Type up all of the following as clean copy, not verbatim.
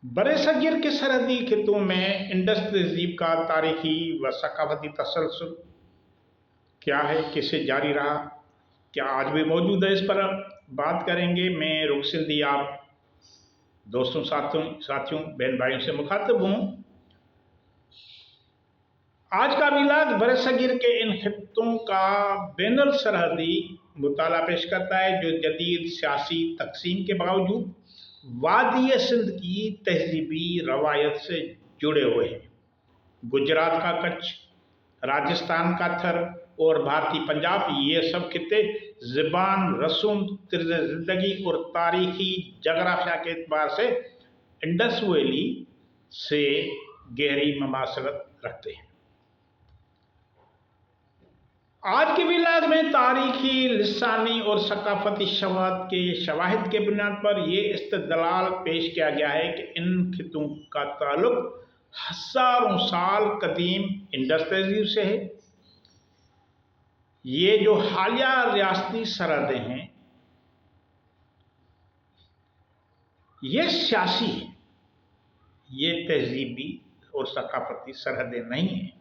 बरसगीर के सरहदी खित्तों में इंडस तहजीब का तारीखी व सकाफती तसलसल क्या है, किससे जारी रहा, क्या आज भी मौजूद है, इस पर बात करेंगे। मैं रुख सिंधी आप दोस्तों, साथियों, बहन भाइयों से मुखातिब हूँ। आज का मिलाद बरसगीर के इन खित्तों का बैनुल सरहदी मुताला पेश करता है, जो जदीद सियासी तकसीम के बावजूद वादी सिंध की तहजीबी रवायत से जुड़े हुए हैं। गुजरात का कच्छ, राजस्थान का थर और भारतीय पंजाब, ये सब खित्ते ज़बान, रसूम, तर्ज ज़िंदगी और तारीखी जगराफिया के एतबार से इंडस वैली से गहरी ममासलत रखते हैं। आज की मिलाद में तारीखी, लिसानी और सकाफती शवाहद के बुनियाद पर यह इस्तदलाल पेश किया गया है कि इन खित्तों का ताल्लुक हज़ारों साल कदीम इंडस तहजीब से है। ये जो हालिया रियासती सरहदें हैं, ये सियासी है, ये तहजीबी और सकाफती सरहदें नहीं हैं।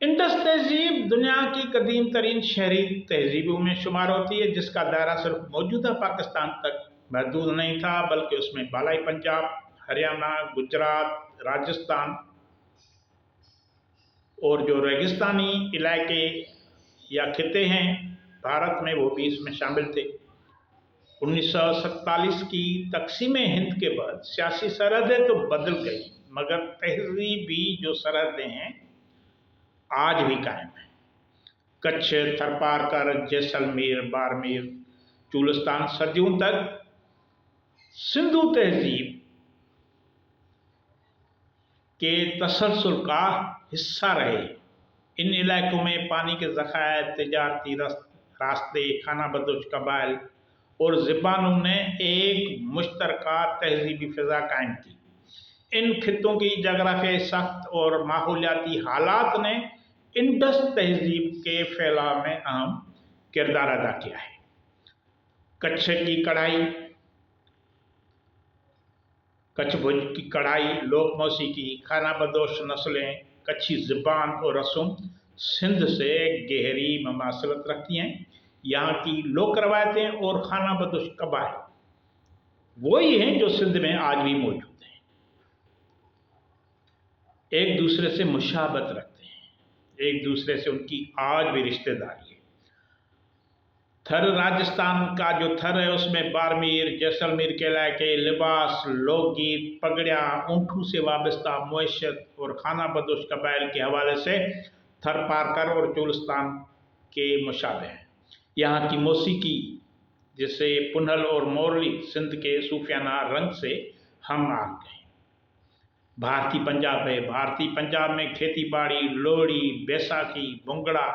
इंडस तहजीब दुनिया की कदीम तरीन शहरी तहजीबों में शुमार होती है, जिसका दायरा सिर्फ मौजूदा पाकिस्तान तक महदूद नहीं था, बल्कि उसमें बालाई पंजाब, हरियाणा, गुजरात, राजस्थान और जो रेगिस्तानी इलाके या खिते हैं भारत में, वो भी इसमें शामिल थे। 1947 की तकसीम हिंद के बाद सियासी सरहदें तो बदल गई, मगर तहजीबी जो सरहदें हैं आज भी कायम है। कच्छ, थरपारकर, जैसलमेर, बाड़मेर, चुलिस्तान सदियों तक सिंधु तहजीब के तसलसल का हिस्सा रहे। इन इलाकों में पानी के ज़खायर, तिजारती रास्ते, खाना बदोश कबाइल और ज़बानों ने एक मुश्तरका तहजीबी फ़िज़ा कायम की। इन खित्तों की जगराफियाई सख्त और माहौलियाती हालात ने इंडस तहजीब के फैलाव में अहम किरदार अदा किया है। कच्छ की कढ़ाई, कच्छ भुज की कढ़ाई, लोक मौसीकी, खाना बदोश नस्लें, कच्छी ज़बान और रस्म सिंध से गहरी ममासलत रखती हैं। यहाँ की लोक रवायतें और खाना बदोश कबाइल वही हैं जो सिंध में आज भी मौजूद हैं, एक दूसरे से मुशाबत रखते हैं, एक दूसरे से उनकी आज भी रिश्तेदारी है। थर, राजस्थान का जो थर है, उसमें बाड़मेर, जैसलमेर के इलाके लिबास, लोकगीत, पगड़ियाँ, ऊँटों से वाबस्ता मुआशत और खाना बदोश कबाइल के हवाले से थर पारकर और चुलिस्तान के मुशाबे हैं। यहाँ की मौसीकी, जिसे पुनहल और मोरली, सिंध के सूफियाना रंग से हम आग हैं। भारतीय पंजाब है, भारतीय पंजाब में खेती बाड़ी, लोहड़ी, बैसाखी, भुंगड़ा,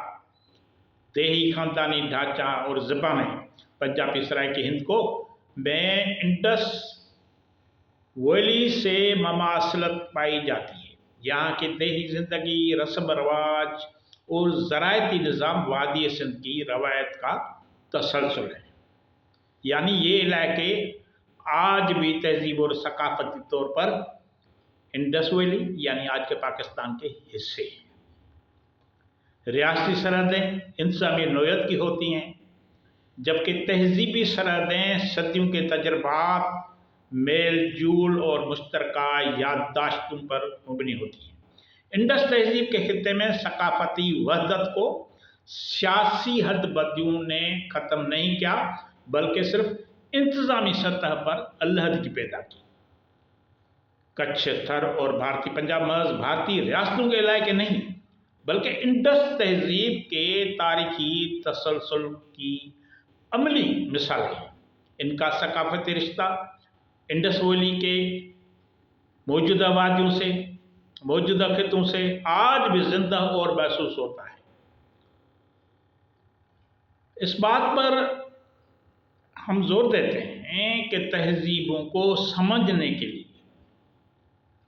देही खानदानी ढांचा और ज़बानें पंजाबी सराय हिंद को में इंडस वैली से ममासलत पाई जाती है। यहाँ की देही ज़िंदगी, रस्म रवाज और ज़रायती निज़ाम वादी सिंध की रवायत का तसलसल है। यानी ये इलाके आज भी तहजीब और सकाफती तौर पर इंडस वैली यानी आज के पाकिस्तान के हिस्से हैं। रियासती सरहदें इंसानी नोयत की होती हैं, जबकि तहजीबी सरहदें सदियों के तजर्बात, मेल जूल और मुश्तरका याददाश्तों पर मबनी होती हैं। इंडस तहजीब के खित्ते में सकाफती वहदत को सियासी हदबंदियों ने ख़त्म नहीं किया, बल्कि सिर्फ इंतज़ामी सतह पर अलहदगी पैदा की। कच्छ, थर और भारतीय पंजाब महज भारतीय रियासतों के इलाके नहीं, बल्कि इंडस तहजीब के तारीखी तसलसल की अमली मिसालें हैं। इनका सकाफती रिश्ता इंडस वैली के मौजूदा वादियों से, मौजूदा खित्तों से आज भी जिंदा और महसूस होता है। इस बात पर हम जोर देते हैं कि तहजीबों को समझने के लिए,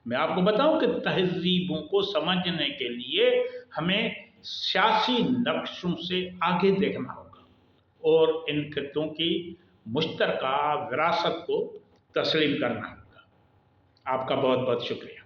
मैं आपको बताऊं कि तहजीबों को समझने के लिए हमें सियासी नक्शों से आगे देखना होगा और इन खित्तों की मुश्तरका विरासत को तस्लीम करना होगा। आपका बहुत बहुत शुक्रिया।